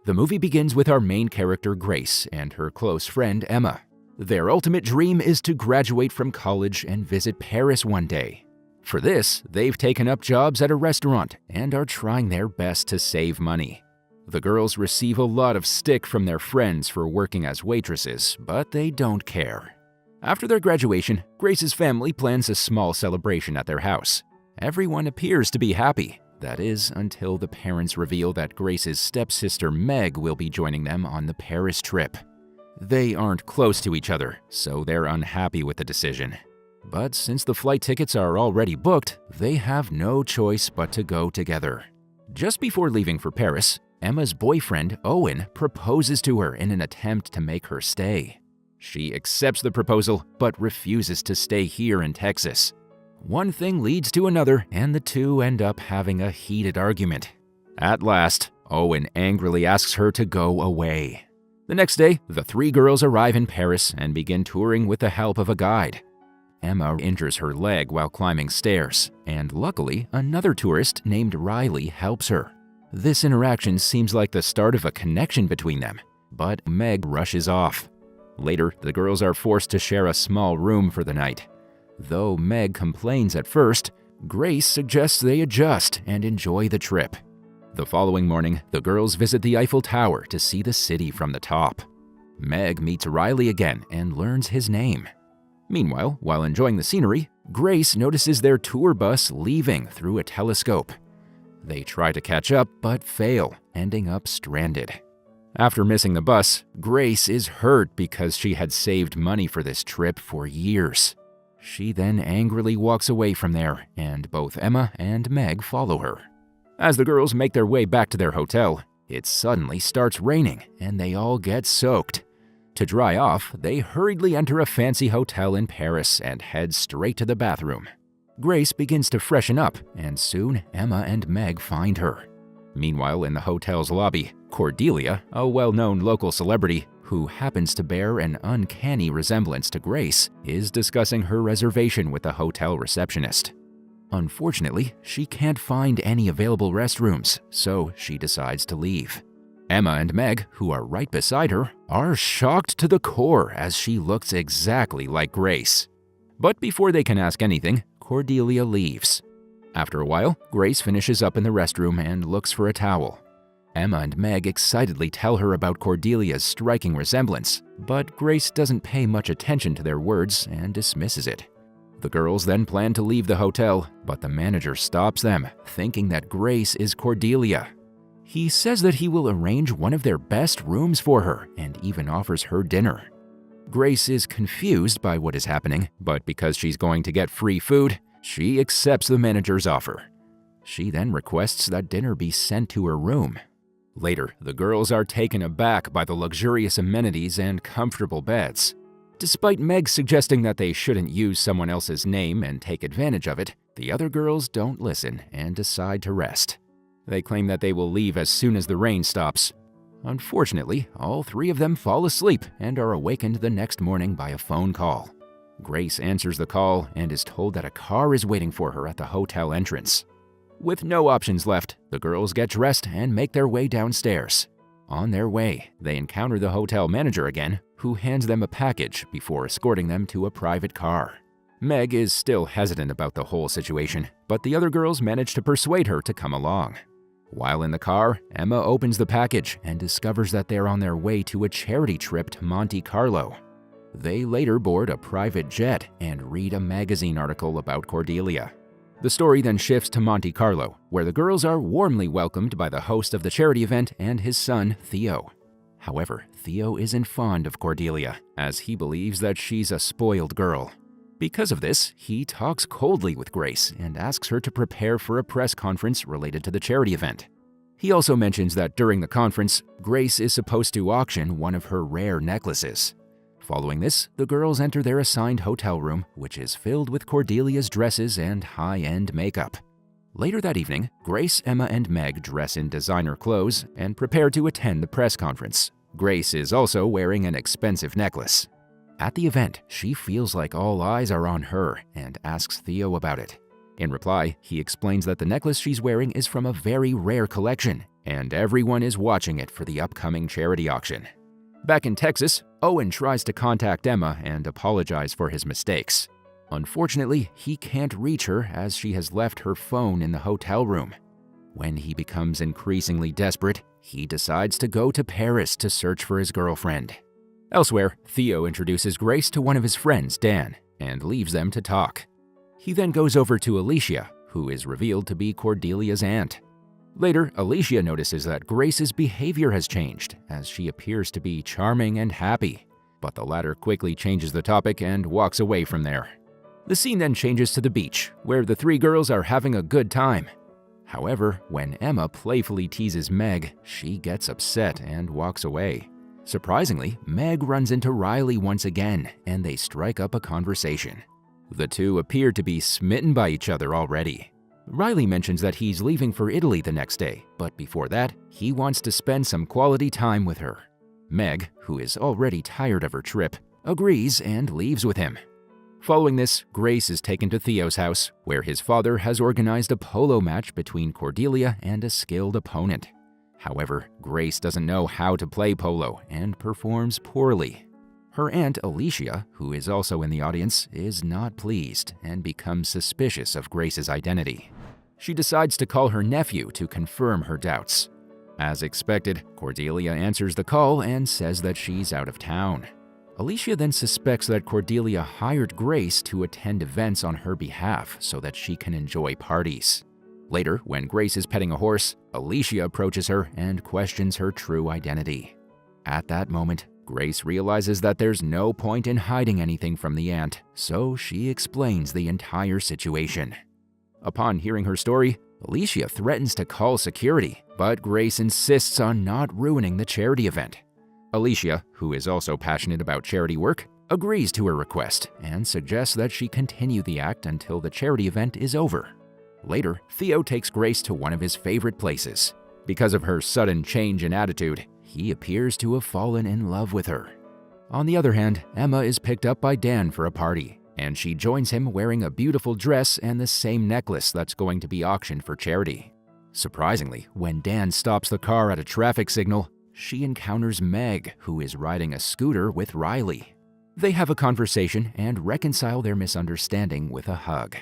The movie begins with our main character Grace and her close friend Emma. Their ultimate dream is to graduate from college and visit Paris one day. For this, they've taken up jobs at a restaurant and are trying their best to save money. The girls receive a lot of stick from their friends for working as waitresses, but they don't care. After their graduation, Grace's family plans a small celebration at their house. Everyone appears to be happy. That is, until the parents reveal that Grace's stepsister Meg will be joining them on the Paris trip. They aren't close to each other, so they're unhappy with the decision. But since the flight tickets are already booked, they have no choice but to go together. Just before leaving for Paris, Emma's boyfriend, Owen, proposes to her in an attempt to make her stay. She accepts the proposal, but refuses to stay here in Texas. One thing leads to another, and the two end up having a heated argument. At last, Owen angrily asks her to go away. The next day, the three girls arrive in Paris and begin touring with the help of a guide. Emma injures her leg while climbing stairs, and luckily, another tourist named Riley helps her. This interaction seems like the start of a connection between them, but Meg rushes off. Later, the girls are forced to share a small room for the night. Though Meg complains at first, Grace suggests they adjust and enjoy the trip. The following morning, the girls visit the Eiffel Tower to see the city from the top. Meg meets Riley again and learns his name. Meanwhile, while enjoying the scenery, Grace notices their tour bus leaving through a telescope. They try to catch up but fail, ending up stranded. After missing the bus, Grace is hurt because she had saved money for this trip for years. She then angrily walks away from there, and both Emma and Meg follow her. As the girls make their way back to their hotel, it suddenly starts raining, and they all get soaked. To dry off, they hurriedly enter a fancy hotel in Paris and head straight to the bathroom. Grace begins to freshen up, and soon Emma and Meg find her. Meanwhile, in the hotel's lobby, Cordelia, a well-known local celebrity who happens to bear an uncanny resemblance to Grace, is discussing her reservation with the hotel receptionist. Unfortunately, she can't find any available restrooms, so she decides to leave. Emma and Meg, who are right beside her, are shocked to the core as she looks exactly like Grace. But before they can ask anything, Cordelia leaves. After a while, Grace finishes up in the restroom and looks for a towel. Emma and Meg excitedly tell her about Cordelia's striking resemblance, but Grace doesn't pay much attention to their words and dismisses it. The girls then plan to leave the hotel, but the manager stops them, thinking that Grace is Cordelia. He says that he will arrange one of their best rooms for her and even offers her dinner. Grace is confused by what is happening, but because she's going to get free food, she accepts the manager's offer. She then requests that dinner be sent to her room. Later, the girls are taken aback by the luxurious amenities and comfortable beds. Despite Meg suggesting that they shouldn't use someone else's name and take advantage of it, the other girls don't listen and decide to rest. They claim that they will leave as soon as the rain stops. Unfortunately, all three of them fall asleep and are awakened the next morning by a phone call. Grace answers the call and is told that a car is waiting for her at the hotel entrance. With no options left, the girls get dressed and make their way downstairs. On their way, they encounter the hotel manager again, who hands them a package before escorting them to a private car. Meg is still hesitant about the whole situation, but the other girls manage to persuade her to come along. While in the car, Emma opens the package and discovers that they're on their way to a charity trip to Monte Carlo. They later board a private jet and read a magazine article about Cordelia. The story then shifts to Monte Carlo, where the girls are warmly welcomed by the host of the charity event and his son, Theo. However, Theo isn't fond of Cordelia, as he believes that she's a spoiled girl. Because of this, he talks coldly with Grace and asks her to prepare for a press conference related to the charity event. He also mentions that during the conference, Grace is supposed to auction one of her rare necklaces. Following this, the girls enter their assigned hotel room, which is filled with Cordelia's dresses and high-end makeup. Later that evening, Grace, Emma, and Meg dress in designer clothes and prepare to attend the press conference. Grace is also wearing an expensive necklace. At the event, she feels like all eyes are on her and asks Theo about it. In reply, he explains that the necklace she's wearing is from a very rare collection and everyone is watching it for the upcoming charity auction. Back in Texas, Owen tries to contact Emma and apologize for his mistakes. Unfortunately, he can't reach her as she has left her phone in the hotel room. When he becomes increasingly desperate, he decides to go to Paris to search for his girlfriend. Elsewhere, Theo introduces Grace to one of his friends, Dan, and leaves them to talk. He then goes over to Alicia, who is revealed to be Cordelia's aunt. Later, Alicia notices that Grace's behavior has changed, as she appears to be charming and happy, but the latter quickly changes the topic and walks away from there. The scene then changes to the beach, where the three girls are having a good time. However, when Emma playfully teases Meg, she gets upset and walks away. Surprisingly, Meg runs into Riley once again, and they strike up a conversation. The two appear to be smitten by each other already. Riley mentions that he's leaving for Italy the next day, but before that, he wants to spend some quality time with her. Meg, who is already tired of her trip, agrees and leaves with him. Following this, Grace is taken to Theo's house, where his father has organized a polo match between Cordelia and a skilled opponent. However, Grace doesn't know how to play polo and performs poorly. Her aunt Alicia, who is also in the audience, is not pleased and becomes suspicious of Grace's identity. She decides to call her nephew to confirm her doubts. As expected, Cordelia answers the call and says that she's out of town. Alicia then suspects that Cordelia hired Grace to attend events on her behalf so that she can enjoy parties. Later, when Grace is petting a horse, Alicia approaches her and questions her true identity. At that moment, Grace realizes that there's no point in hiding anything from the aunt, so she explains the entire situation. Upon hearing her story, Alicia threatens to call security, but Grace insists on not ruining the charity event. Alicia, who is also passionate about charity work, agrees to her request and suggests that she continue the act until the charity event is over. Later, Theo takes Grace to one of his favorite places. Because of her sudden change in attitude, he appears to have fallen in love with her. On the other hand, Emma is picked up by Dan for a party, and she joins him wearing a beautiful dress and the same necklace that's going to be auctioned for charity. Surprisingly, when Dan stops the car at a traffic signal, she encounters Meg, who is riding a scooter with Riley. They have a conversation and reconcile their misunderstanding with a hug.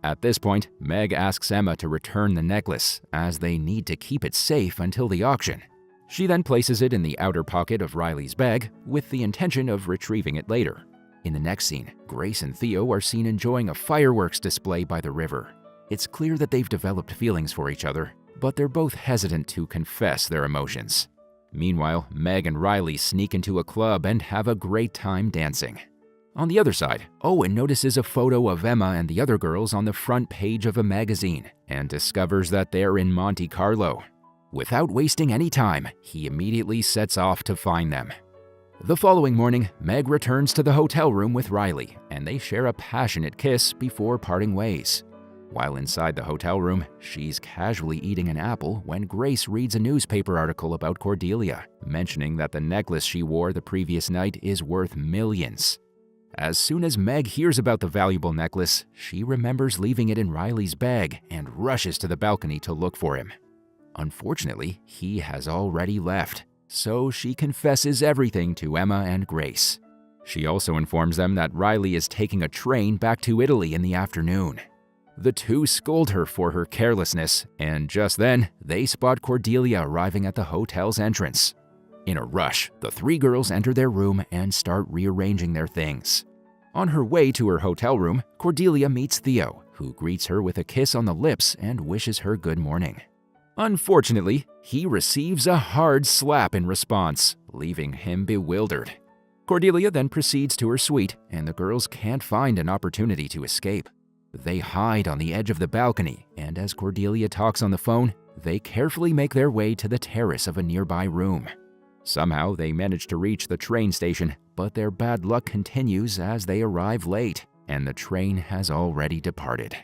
At this point, Meg asks Emma to return the necklace, as they need to keep it safe until the auction. She then places it in the outer pocket of Riley's bag, with the intention of retrieving it later. In the next scene, Grace and Theo are seen enjoying a fireworks display by the river. It's clear that they've developed feelings for each other, but they're both hesitant to confess their emotions. Meanwhile, Meg and Riley sneak into a club and have a great time dancing. On the other side, Owen notices a photo of Emma and the other girls on the front page of a magazine and discovers that they're in Monte Carlo. Without wasting any time, he immediately sets off to find them. The following morning, Meg returns to the hotel room with Riley, and they share a passionate kiss before parting ways. While inside the hotel room, she's casually eating an apple when Grace reads a newspaper article about Cordelia, mentioning that the necklace she wore the previous night is worth millions. As soon as Meg hears about the valuable necklace, she remembers leaving it in Riley's bag and rushes to the balcony to look for him. Unfortunately, he has already left, so she confesses everything to Emma and Grace. She also informs them that Riley is taking a train back to Italy in the afternoon. The two scold her for her carelessness, and just then, they spot Cordelia arriving at the hotel's entrance. In a rush, the three girls enter their room and start rearranging their things. On her way to her hotel room, Cordelia meets Theo, who greets her with a kiss on the lips and wishes her good morning. Unfortunately, he receives a hard slap in response, leaving him bewildered. Cordelia then proceeds to her suite, and the girls can't find an opportunity to escape. They hide on the edge of the balcony, and as Cordelia talks on the phone, they carefully make their way to the terrace of a nearby room. Somehow, they manage to reach the train station, but their bad luck continues as they arrive late, and the train has already departed.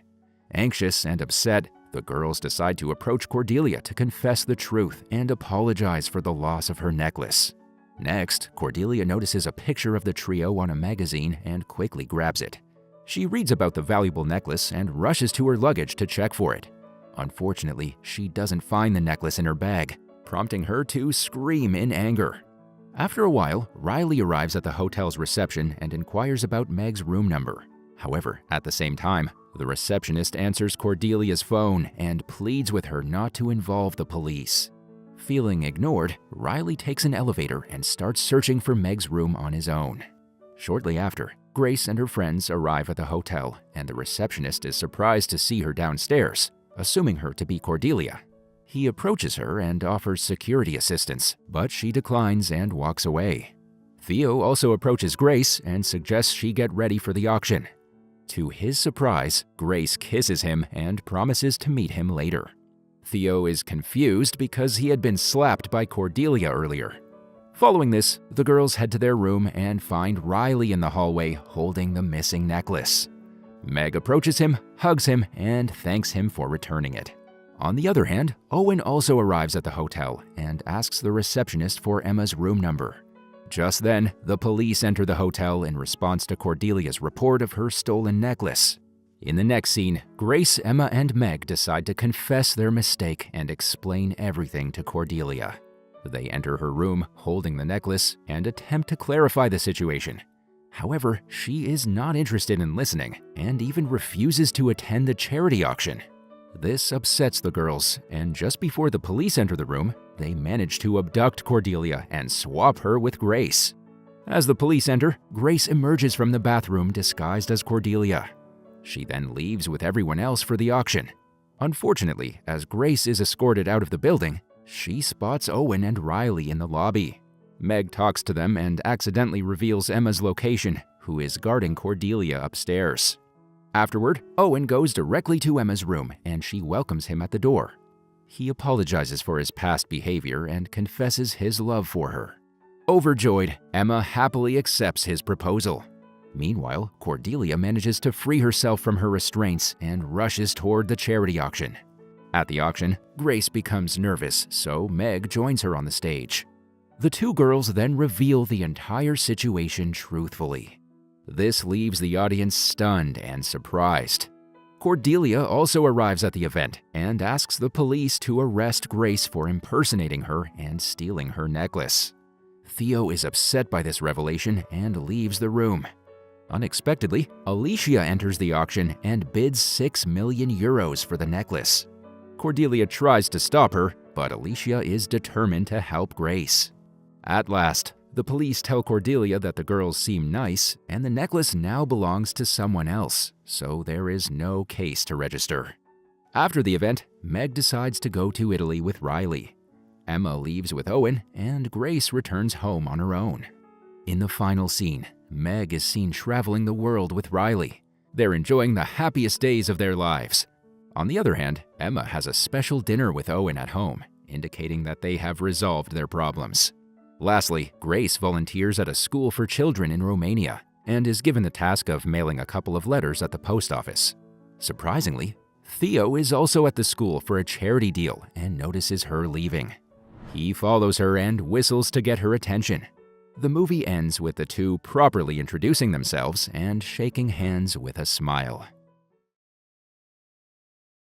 Anxious and upset, the girls decide to approach Cordelia to confess the truth and apologize for the loss of her necklace. Next, Cordelia notices a picture of the trio on a magazine and quickly grabs it. She reads about the valuable necklace and rushes to her luggage to check for it. Unfortunately, she doesn't find the necklace in her bag, prompting her to scream in anger. After a while, Riley arrives at the hotel's reception and inquires about Meg's room number. However, at the same time, the receptionist answers Cordelia's phone and pleads with her not to involve the police. Feeling ignored, Riley takes an elevator and starts searching for Meg's room on his own. Shortly after, Grace and her friends arrive at the hotel, and the receptionist is surprised to see her downstairs, assuming her to be Cordelia. He approaches her and offers security assistance, but she declines and walks away. Theo also approaches Grace and suggests she get ready for the auction. To his surprise, Grace kisses him and promises to meet him later. Theo is confused because he had been slapped by Cordelia earlier. Following this, the girls head to their room and find Riley in the hallway holding the missing necklace. Meg approaches him, hugs him, and thanks him for returning it. On the other hand, Owen also arrives at the hotel and asks the receptionist for Emma's room number. Just then, the police enter the hotel in response to Cordelia's report of her stolen necklace. In the next scene, Grace, Emma, and Meg decide to confess their mistake and explain everything to Cordelia. They enter her room holding the necklace and attempt to clarify the situation. However, she is not interested in listening and even refuses to attend the charity auction. This upsets the girls, and just before the police enter the room, they manage to abduct Cordelia and swap her with Grace. As the police enter, Grace emerges from the bathroom disguised as Cordelia. She then leaves with everyone else for the auction. Unfortunately, as Grace is escorted out of the building, she spots Owen and Riley in the lobby. Meg talks to them and accidentally reveals Emma's location, who is guarding Cordelia upstairs. Afterward, Owen goes directly to Emma's room and she welcomes him at the door. He apologizes for his past behavior and confesses his love for her. Overjoyed, Emma happily accepts his proposal. Meanwhile, Cordelia manages to free herself from her restraints and rushes toward the charity auction. At the auction, Grace becomes nervous, so Meg joins her on the stage. The two girls then reveal the entire situation truthfully. This leaves the audience stunned and surprised. Cordelia also arrives at the event and asks the police to arrest Grace for impersonating her and stealing her necklace. Theo is upset by this revelation and leaves the room. Unexpectedly, Alicia enters the auction and bids 6 million euros for the necklace. Cordelia tries to stop her, but Alicia is determined to help Grace. At last, the police tell Cordelia that the girls seem nice and the necklace now belongs to someone else, so there is no case to register. After the event, Meg decides to go to Italy with Riley. Emma leaves with Owen, and Grace returns home on her own. In the final scene, Meg is seen traveling the world with Riley. They're enjoying the happiest days of their lives. On the other hand, Emma has a special dinner with Owen at home, indicating that they have resolved their problems. Lastly, Grace volunteers at a school for children in Romania and is given the task of mailing a couple of letters at the post office. Surprisingly, Theo is also at the school for a charity deal and notices her leaving. He follows her and whistles to get her attention. The movie ends with the two properly introducing themselves and shaking hands with a smile.